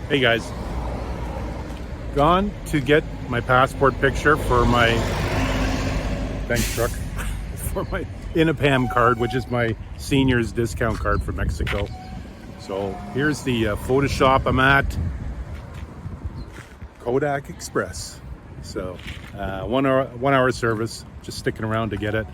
Hey guys, gone to get my passport picture for my thanks truck for my INAPAM card, which is my seniors discount card for Mexico. So here's the photo shop I'm at, Kodak Express. So 1 hour service, just sticking around to get it.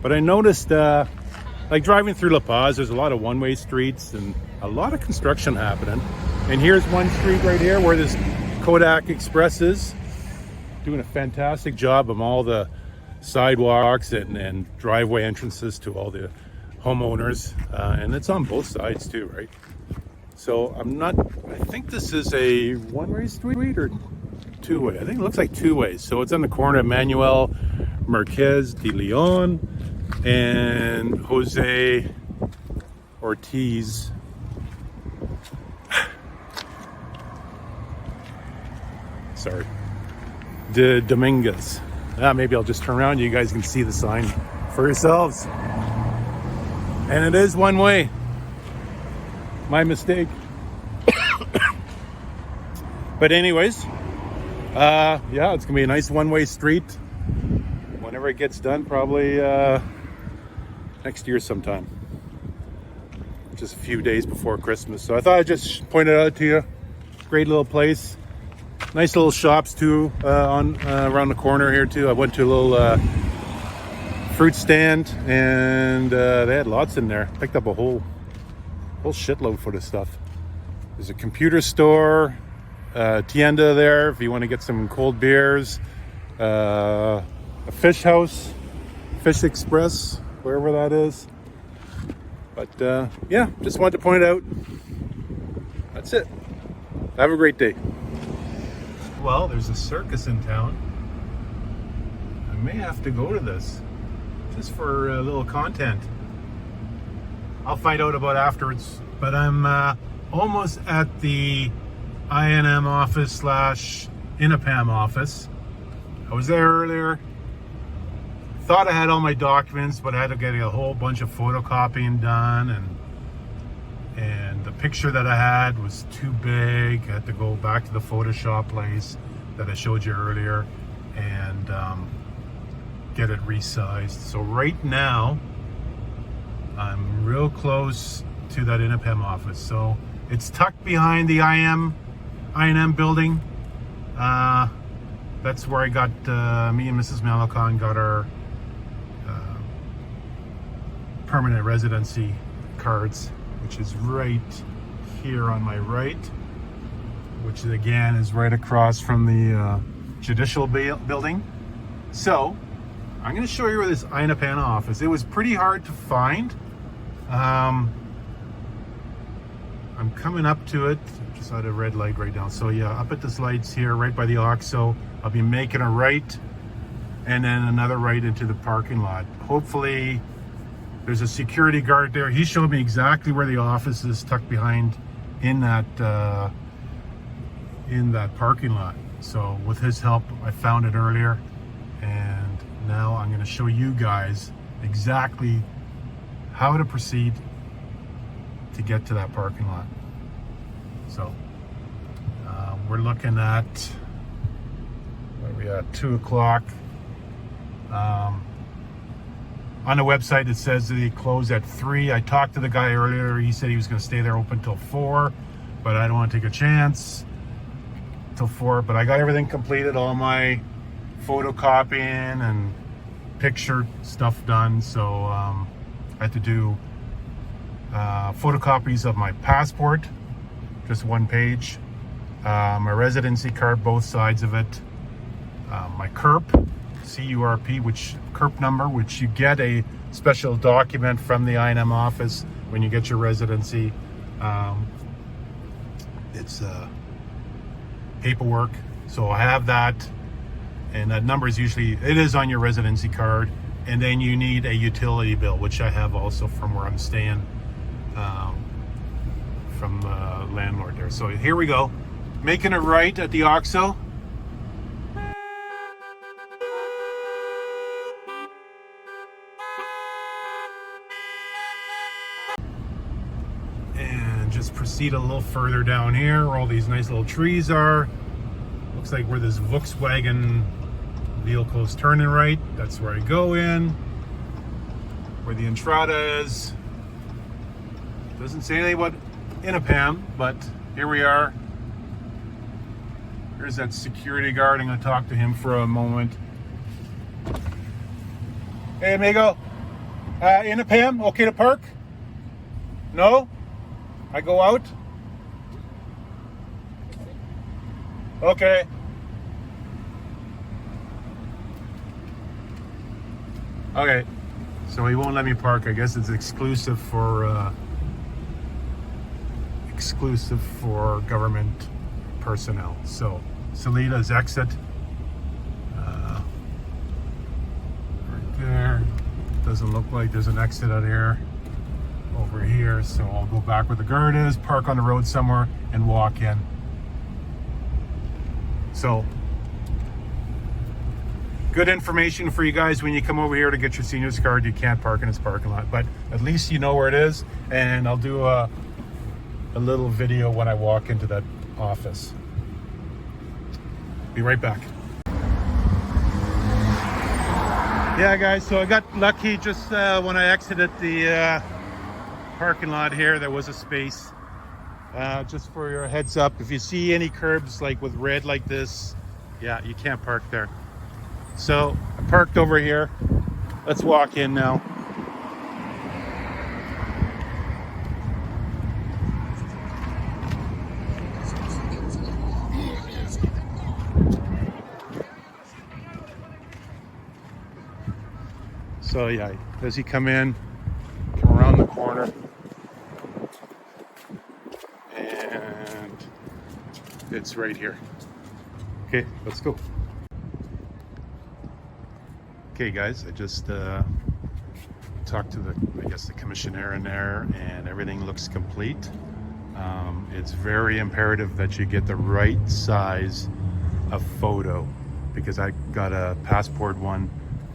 But I noticed like driving through La Paz, there's a lot of one-way streets and a lot of construction happening. And here's one street right here where this Kodak Express is, doing a fantastic job of all the sidewalks and driveway entrances to all the homeowners. And it's on both sides too, right? So I think this is a one-way street or two-way. I think it looks like two ways. So it's on the corner of Manuel Marquez de Leon and Jose Ortiz. Sorry, de Dominguez. Maybe I'll just turn around. You guys can see the sign for yourselves. And it is one way. My mistake. But anyways, yeah, it's gonna be a nice one-way street whenever it gets done, probably next year sometime. Just a few days before Christmas. So I thought I'd just point it out to you. Great little place. Nice little shops too around the corner here too. I went to a little fruit stand and they had lots in there. Picked up a whole shitload for this stuff. There's a computer store, tienda there if you want to get some cold beers, a fish house, Fish Express, wherever that is. But yeah, just wanted to point it out. That's it. Have a great day. Well, there's a circus in town. I may have to go to this just for a little content. I'll find out about afterwards. But I'm almost at the INM office / INAPAM office. I was there earlier. Thought I had all my documents, but I had to get a whole bunch of photocopying done, and the picture that I had was too big. I had to go back to the Photoshop place that I showed you earlier and get it resized. So right now, I'm real close to that INAPAM office. So it's tucked behind the INM building. That's where I got, me and Mrs. Malecón got our permanent residency cards, which is right here on my right, which again is right across from the judicial building. So I'm going to show you where this INAPAM office. It was pretty hard to find. I'm coming up to it. Just had a red light right now. So yeah, up at this lights here, right by the OXXO. I'll be making a right and then another right into the parking lot. Hopefully there's a security guard there. He showed me exactly where the office is, tucked behind in that parking lot. So with his help, I found it earlier, and now I'm going to show you guys exactly how to proceed to get to that parking lot. So we're looking at, where are we at, 2 o'clock. On the website it says that they close at 3. I talked to the guy earlier. He said he was going to stay there open till 4, but I don't want to take a chance till 4. But I got everything completed, all my photocopying and picture stuff done. So I had to do photocopies of my passport, just one page, my residency card, both sides of it, my CURP, C-U-R-P, which CURP number, which you get a special document from the INM office when you get your residency. It's paperwork, so I have that, and that number is usually, it is on your residency card. And then you need a utility bill, which I have also from where I'm staying, from the landlord there. So here we go, making a right at the OXXO. seat a little further down here where all these nice little trees are. Looks like where this Volkswagen vehicle is turning right. That's where I go in. Where the entrada is. Doesn't say anything about INAPAM, but here we are. Here's that security guard. I'm going to talk to him for a moment. Hey, amigo. INAPAM, okay to park? No? I go out? Okay. Okay. So he won't let me park. I guess it's exclusive for government personnel. So Salida's exit. Right there. Doesn't look like there's an exit out here. Over here. So I'll go back where the guard is, park on the road somewhere, and walk in. So good information for you guys when you come over here to get your seniors card. You can't park in this parking lot, but at least you know where it is. And I'll do a little video when I walk into that office. Be right back. Yeah, guys, so I got lucky just when I exited the parking lot here. There was a space. Just for your heads up, if you see any curbs like with red like this, yeah, you can't park there. So I parked over here. Let's walk in now. So yeah, as you come in, come around the corner, and it's right here. Okay, let's go. Okay guys, I just talked to the commissioner in there, and everything looks complete. It's very imperative that you get the right size of photo, because I got a passport one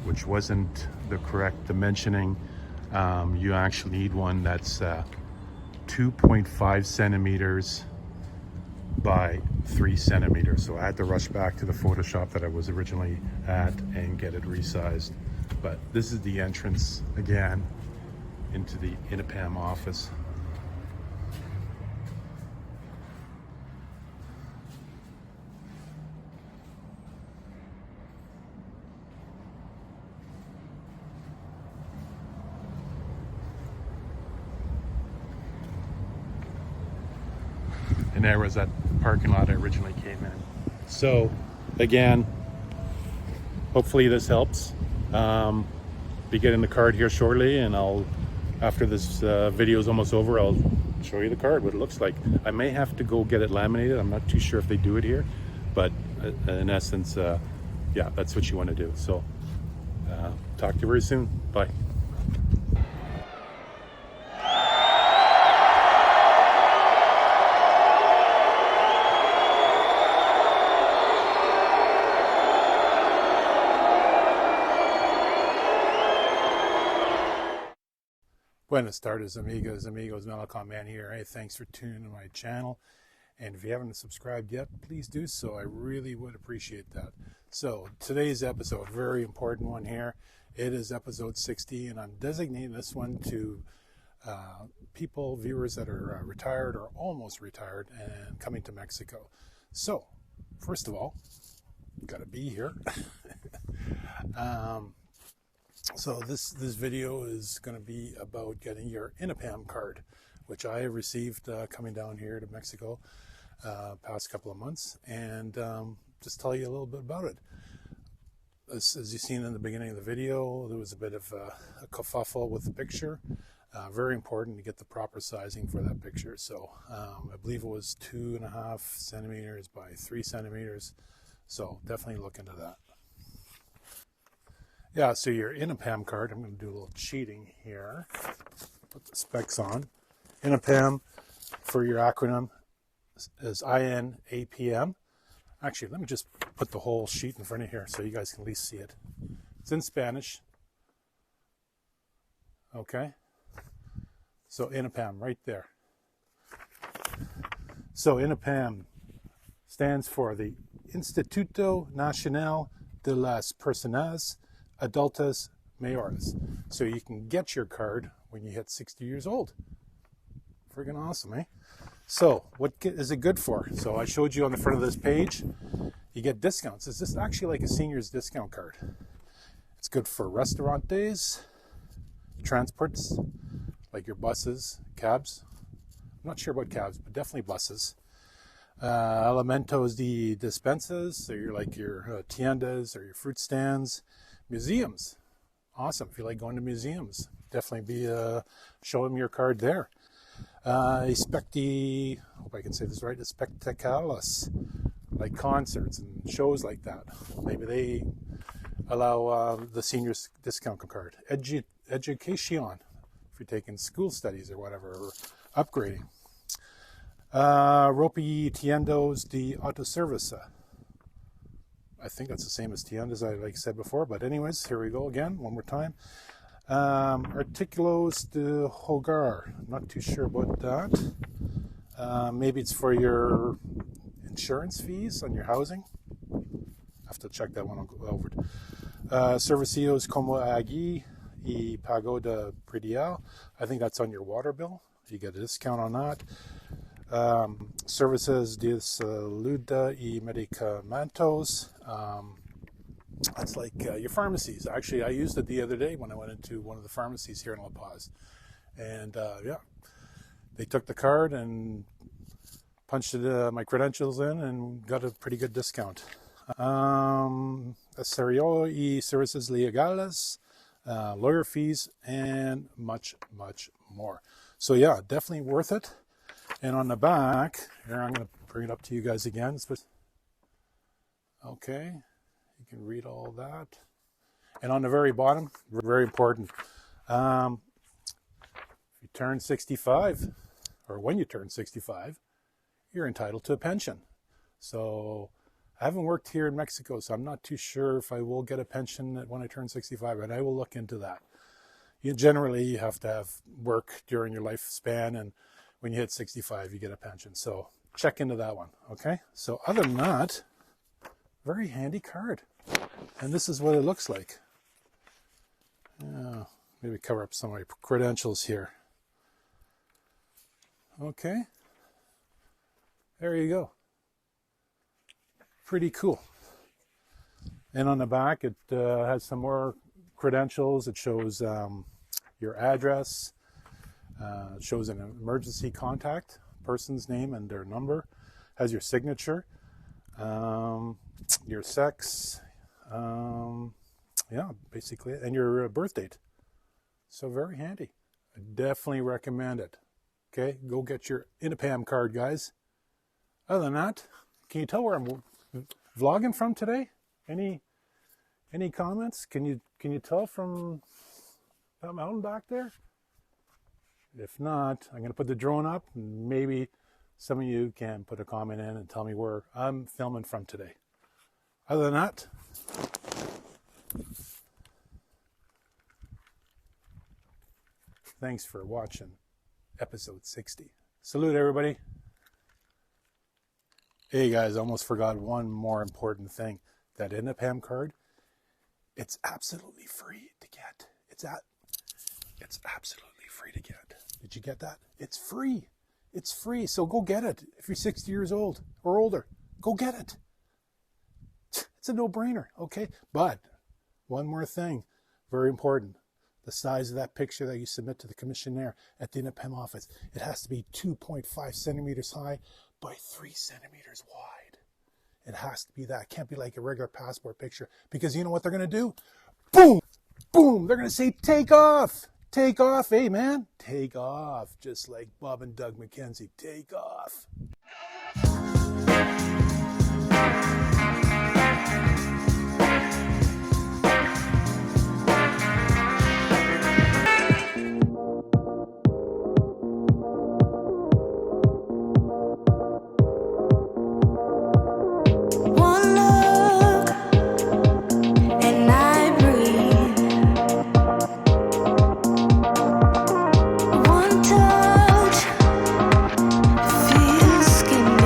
which wasn't the correct dimensioning. You actually need one that's 2.5 centimeters by 3 centimeters. So I had to rush back to the photo shop that I was originally at and get it resized. But this is the entrance again into the INAPAM office. And there was that parking lot I originally came in. So again, hopefully this helps. Be getting the card here shortly, and after this video is almost over, I'll show you the card, what it looks like. I may have to go get it laminated. I'm not too sure if they do it here, but in essence, yeah, that's what you want to do. So talk to you very soon. Bye. Buenas tardes, amigos, Malecón Manny here. Hey, thanks for tuning in my channel. And if you haven't subscribed yet, please do so. I really would appreciate that. So today's episode, very important one here. It is episode 60, and I'm designating this one to viewers that are retired or almost retired and coming to Mexico. So, first of all, gotta be here. So this video is going to be about getting your INAPAM card, which I have received coming down here to Mexico past couple of months, and just tell you a little bit about it. As you've seen in the beginning of the video, there was a bit of a kerfuffle with the picture. Very important to get the proper sizing for that picture. So I believe it was 2.5 centimeters by 3 centimeters. So definitely look into that. Yeah, so your INAPAM card, I'm going to do a little cheating here. Put the specs on. INAPAM, for your acronym, is INAPM. Actually, let me just put the whole sheet in front of here so you guys can at least see it. It's in Spanish. Okay. So INAPAM, right there. So INAPAM stands for the Instituto Nacional de las Personas Adultas Mayores. So you can get your card when you hit 60 years old. Friggin' awesome, eh? So what is it good for? So I showed you on the front of this page, you get discounts. It's just actually like a senior's discount card. It's good for restaurant days, transports, like your buses, cabs. I'm not sure about cabs, but definitely buses. Alimentos de despensas, so you're like your tiendas or your fruit stands. Museums, awesome. If you like going to museums, definitely show them your card there. Hope I can say this right, espectacles, like concerts and shows like that. Maybe they allow the seniors discount card. Education, if you're taking school studies or whatever, or upgrading. Ropi tiendos de autoservice. I think that's the same as tiendas, I said before, but anyways, here we go again, one more time. Artículos de hogar. I'm not too sure about that. Maybe it's for your insurance fees on your housing. I have to check that one over. Servicios como agua y pago de predial. I think that's on your water bill. You get a discount on that. Services de salud y medicamentos. That's like your pharmacies. Actually, I used it the other day when I went into one of the pharmacies here in La Paz. And they took the card and punched my credentials in and got a pretty good discount. Asesoría y servicios legales, lawyer fees, and much, much more. So yeah, definitely worth it. And on the back, here I'm going to bring it up to you guys again. Okay, you can read all that. And on the very bottom, very important, if you turn 65, or when you turn 65, you're entitled to a pension. So I haven't worked here in Mexico, so I'm not too sure if I will get a pension when I turn 65, but I will look into that. Generally, you have to have work during your lifespan, and when you hit 65, you get a pension. So check into that one, okay? So other than that, very handy card. And this is what it looks like. Maybe cover up some of my credentials here. Okay. There you go. Pretty cool. And on the back, it has some more credentials. It shows your address. It shows an emergency contact, person's name and their number. Has your signature, your sex, basically, and your birth date. So very handy. I definitely recommend it. Okay, go get your INAPAM card, guys. Other than that, can you tell where I'm vlogging from today? Any comments? Can you tell from that mountain back there? If not, I'm going to put the drone up. And maybe some of you can put a comment in and tell me where I'm filming from today. Other than that, thanks for watching episode 60. Salute, everybody. Hey guys, I almost forgot one more important thing. That INAPAM card, it's absolutely free to get. It's absolutely free to get. Did you get that? It's free. It's free. So go get it. If you're 60 years old or older, go get it. It's a no-brainer, okay? But one more thing, very important. The size of that picture that you submit to the commissioner at the INAPAM office, it has to be 2.5 centimeters high by 3 centimeters wide. It has to be that. It can't be like a regular passport picture, because you know what they're going to do? Boom! Boom! They're going to say, take off! Take off, hey man, take off, just like Bob and Doug McKenzie, take off. One touch feels skin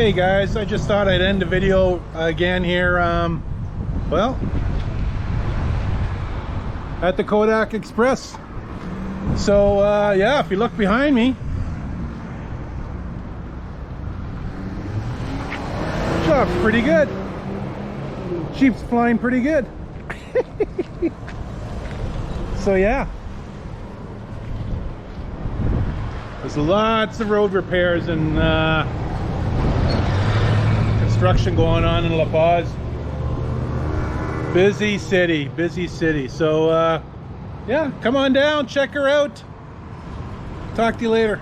Hey guys, I just thought I'd end the video again here. Well, at the Kodak Express. So yeah, if you look behind me, job's pretty good. Sheep's flying pretty good. So yeah, there's lots of road repairs and construction going on in La Paz. Busy city, busy city. So yeah, come on down, check her out. Talk to you later.